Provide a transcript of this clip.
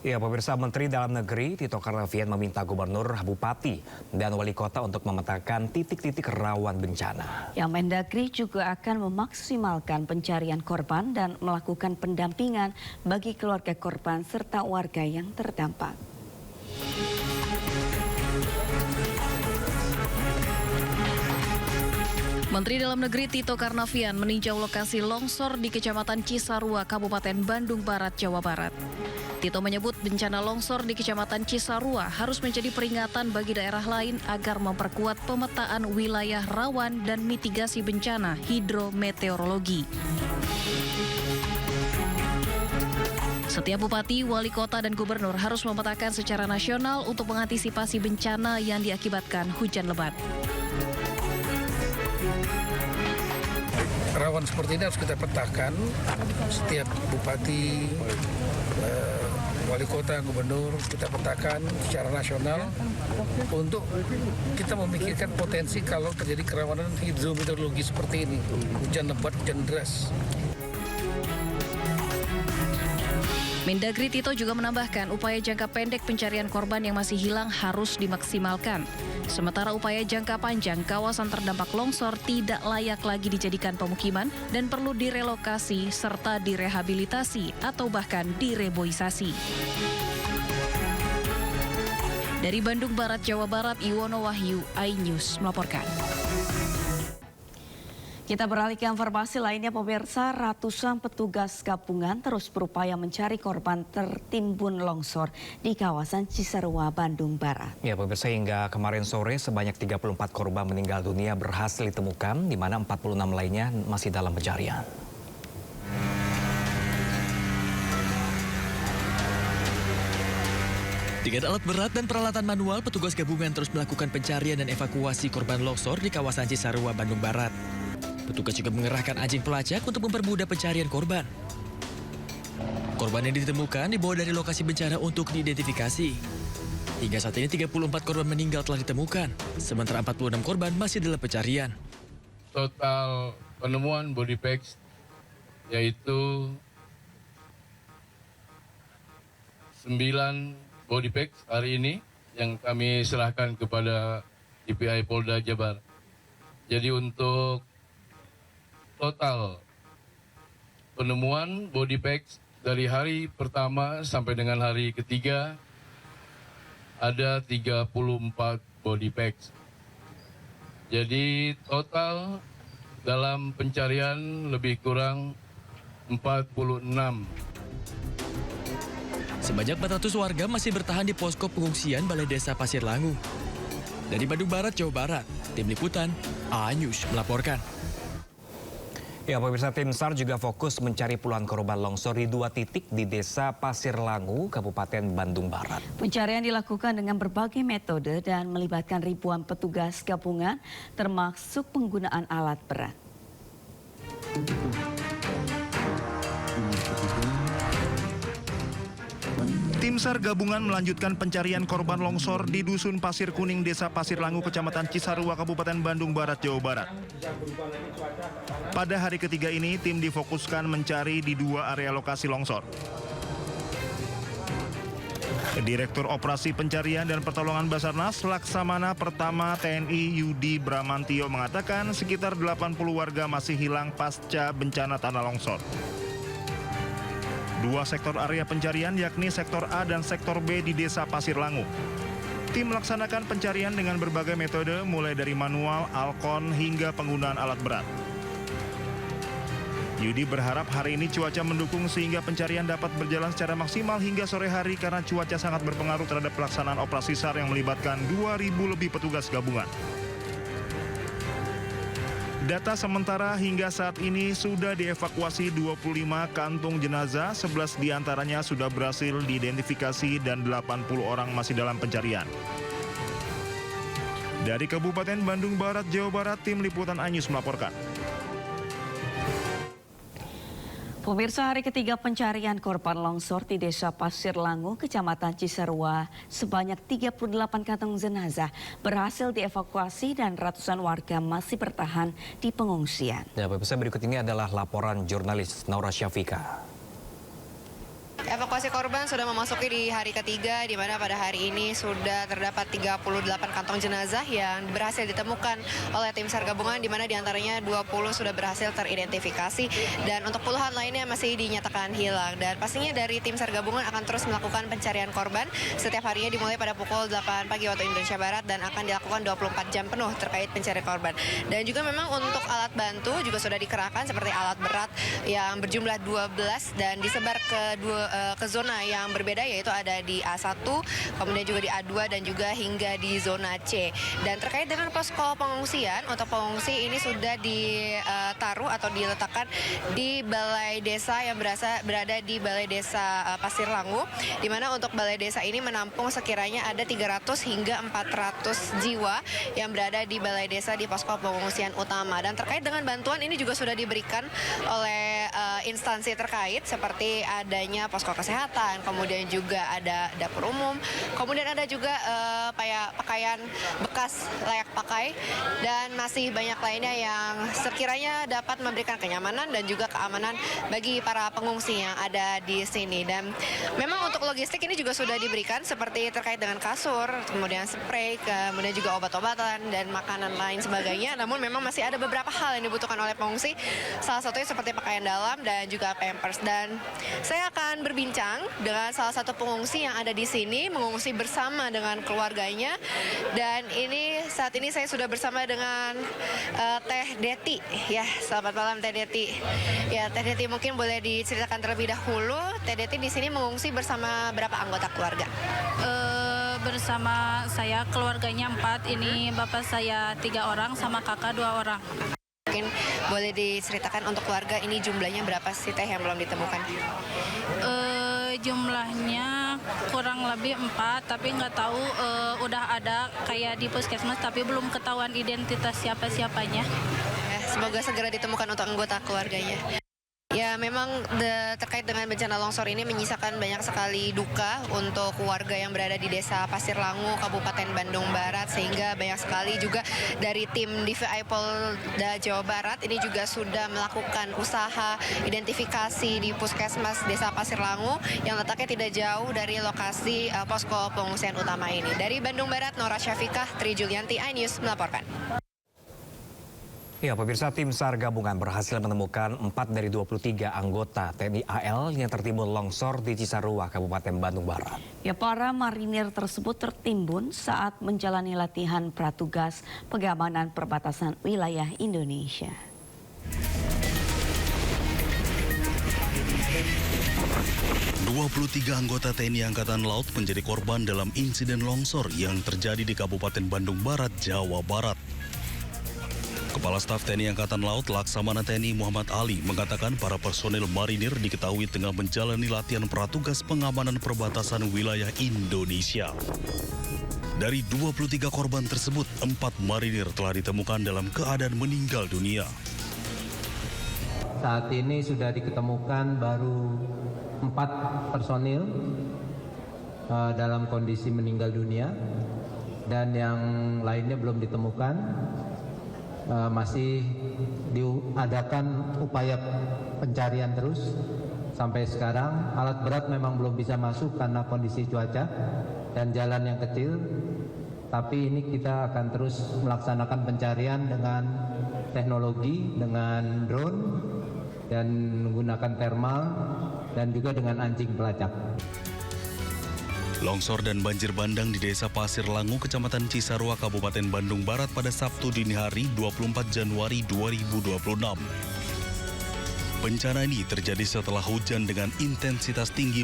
Ya, pemirsa, Menteri Dalam Negeri Tito Karnavian meminta gubernur, bupati, dan wali kota untuk memetakan titik-titik rawan bencana. Yang Mendagri juga akan memaksimalkan pencarian korban dan melakukan pendampingan bagi keluarga korban serta warga yang terdampak. Menteri Dalam Negeri Tito Karnavian meninjau lokasi longsor di Kecamatan Cisarua, Kabupaten Bandung Barat, Jawa Barat. Tito menyebut bencana longsor di Kecamatan Cisarua harus menjadi peringatan bagi daerah lain agar memperkuat pemetaan wilayah rawan dan mitigasi bencana hidrometeorologi. Setiap bupati, wali kota, dan gubernur harus memetakan secara nasional untuk mengantisipasi bencana yang diakibatkan hujan lebat. Rawan seperti ini harus kita petakan. Setiap bupati, wali kota, gubernur kita petakan secara nasional untuk kita memikirkan potensi kalau terjadi kerawanan hidrometeorologi seperti ini, hujan lebat, hujan deras. Mendagri Tito juga menambahkan upaya jangka pendek pencarian korban yang masih hilang harus dimaksimalkan. Sementara upaya jangka panjang, kawasan terdampak longsor tidak layak lagi dijadikan pemukiman dan perlu direlokasi serta direhabilitasi atau bahkan direboisasi. Dari Bandung Barat, Jawa Barat, Iwono Wahyu, iNews melaporkan. Kita beralih ke informasi lainnya, pemirsa. Ratusan petugas gabungan terus berupaya mencari korban tertimbun longsor di kawasan Cisarua, Bandung Barat. Ya, pemirsa, hingga kemarin sore sebanyak 34 korban meninggal dunia berhasil ditemukan, di mana 46 lainnya masih dalam pencarian. Dengan alat berat dan peralatan manual, petugas gabungan terus melakukan pencarian dan evakuasi korban longsor di kawasan Cisarua, Bandung Barat. Petugas juga mengerahkan anjing pelacak untuk mempermudah pencarian korban. Korban yang ditemukan dibawa dari lokasi bencana untuk diidentifikasi. Hingga saat ini 34 korban meninggal telah ditemukan, sementara 46 korban masih dalam pencarian. Total penemuan body packs yaitu 9 body packs hari ini yang kami serahkan kepada DPI Polda Jabar. Jadi untuk total penemuan body packs dari hari pertama sampai dengan hari ketiga ada 34 body packs. Jadi total dalam pencarian lebih kurang 46. Sebanyak 400 warga masih bertahan di posko pengungsian Balai Desa Pasir Langu. Dari Bandung Barat, Jawa Barat, Tim Liputan, iNews melaporkan. Ya, pemirsa, tim SAR juga fokus mencari puluhan korban longsor di 2 titik di Desa Pasir Langu, Kabupaten Bandung Barat. Pencarian dilakukan dengan berbagai metode dan melibatkan ribuan petugas gabungan, termasuk penggunaan alat berat. Tim SAR gabungan melanjutkan pencarian korban longsor di Dusun Pasir Kuning, Desa Pasir Langu, Kecamatan Cisarua, Kabupaten Bandung Barat, Jawa Barat. Pada hari ketiga ini, tim difokuskan mencari di 2 area lokasi longsor. Direktur Operasi Pencarian dan Pertolongan Basarnas Laksamana Pertama TNI Yudi Bramantio mengatakan sekitar 80 warga masih hilang pasca bencana tanah longsor. 2 sektor area pencarian yakni sektor A dan sektor B di Desa Pasir Langu. Tim melaksanakan pencarian dengan berbagai metode mulai dari manual, alkon hingga penggunaan alat berat. Yudi berharap hari ini cuaca mendukung sehingga pencarian dapat berjalan secara maksimal hingga sore hari karena cuaca sangat berpengaruh terhadap pelaksanaan operasi SAR yang melibatkan 2.000 lebih petugas gabungan. Data sementara hingga saat ini sudah dievakuasi 25 kantung jenazah, 11 diantaranya sudah berhasil diidentifikasi dan 80 orang masih dalam pencarian. Dari Kabupaten Bandung Barat, Jawa Barat, Tim Liputan iNews melaporkan. Pemirsa, hari ketiga pencarian korban longsor di Desa Pasir Langu, Kecamatan Cisarua, sebanyak 38 kantong jenazah berhasil dievakuasi dan ratusan warga masih bertahan di pengungsian. Ya, pemirsa, berikut ini adalah laporan jurnalis Naura Syafika. Evakuasi korban sudah memasuki di hari ketiga, di mana pada hari ini sudah terdapat 38 kantong jenazah yang berhasil ditemukan oleh tim SAR gabungan, di mana diantaranya 20 sudah berhasil teridentifikasi dan untuk puluhan lainnya masih dinyatakan hilang. Dan pastinya dari tim SAR gabungan akan terus melakukan pencarian korban setiap harinya dimulai pada pukul 8 pagi waktu Indonesia Barat dan akan dilakukan 24 jam penuh terkait pencarian korban. Dan juga memang untuk alat bantu juga sudah dikerahkan seperti alat berat yang berjumlah 12 dan disebar ke zona yang berbeda, yaitu ada di A1, kemudian juga di A2 dan juga hingga di zona C. Dan terkait dengan posko pengungsian, untuk pengungsi ini sudah ditaruh atau diletakkan di balai desa yang berada di balai desa Pasir Langu, di mana untuk balai desa ini menampung sekiranya ada 300 hingga 400 jiwa yang berada di balai desa di posko pengungsian utama. Dan terkait dengan bantuan ini juga sudah diberikan oleh instansi terkait seperti adanya posko kesehatan, kemudian juga ada dapur umum, kemudian ada juga pakaian bekas layak pakai, dan masih banyak lainnya yang sekiranya dapat memberikan kenyamanan dan juga keamanan bagi para pengungsi yang ada di sini. Dan memang untuk logistik ini juga sudah diberikan seperti terkait dengan kasur, kemudian spray, kemudian juga obat-obatan dan makanan lain sebagainya. Namun memang masih ada beberapa hal yang dibutuhkan oleh pengungsi, salah satunya seperti pakaian dalam dan juga pampers. Dan saya akan berbincang dengan salah satu pengungsi yang ada di sini, mengungsi bersama dengan keluarganya. Dan saat ini saya sudah bersama dengan Teh Deti. Ya, selamat malam Teh Deti. Ya, Teh Deti mungkin boleh diceritakan terlebih dahulu. Teh Deti di sini mengungsi bersama berapa anggota keluarga? Bersama saya keluarganya 4. Ini bapak saya 3 orang sama kakak 2 orang. Mungkin boleh diceritakan untuk keluarga ini jumlahnya berapa sih Teh yang belum ditemukan? Jumlahnya kurang lebih 4, tapi nggak tahu udah ada kayak di puskesmas, tapi belum ketahuan identitas siapa-siapanya. Semoga segera ditemukan untuk anggota keluarganya. Ya, memang terkait dengan bencana longsor ini menyisakan banyak sekali duka untuk warga yang berada di Desa Pasir Langu, Kabupaten Bandung Barat, sehingga banyak sekali juga dari tim DVI Polda Jawa Barat ini juga sudah melakukan usaha identifikasi di Puskesmas Desa Pasir Langu yang letaknya tidak jauh dari lokasi posko pengungsian utama ini. Dari Bandung Barat, Nora Syafikah, Tri Julianti, iNews melaporkan. Ya, pemirsa, tim SAR gabungan berhasil menemukan 4 dari 23 anggota TNI AL yang tertimbun longsor di Cisarua, Kabupaten Bandung Barat. Ya, para marinir tersebut tertimbun saat menjalani latihan pratugas pengamanan perbatasan wilayah Indonesia. Tiga anggota TNI Angkatan Laut menjadi korban dalam insiden longsor yang terjadi di Kabupaten Bandung Barat, Jawa Barat. Kepala Staf TNI Angkatan Laut Laksamana TNI Muhammad Ali mengatakan para personel marinir diketahui tengah menjalani latihan pratugas pengamanan perbatasan wilayah Indonesia. Dari 23 korban tersebut, 4 marinir telah ditemukan dalam keadaan meninggal dunia. Saat ini sudah diketemukan baru 4 personil dalam kondisi meninggal dunia, dan yang lainnya belum ditemukan. Masih diadakan upaya pencarian terus sampai sekarang. Alat berat memang belum bisa masuk karena kondisi cuaca dan jalan yang kecil, tapi ini kita akan terus melaksanakan pencarian dengan teknologi, dengan drone dan menggunakan thermal dan juga dengan anjing pelacak. Longsor dan banjir bandang di Desa Pasir Langu, Kecamatan Cisarua, Kabupaten Bandung Barat pada Sabtu dini hari 24 Januari 2026. Bencana ini terjadi setelah hujan dengan intensitas tinggi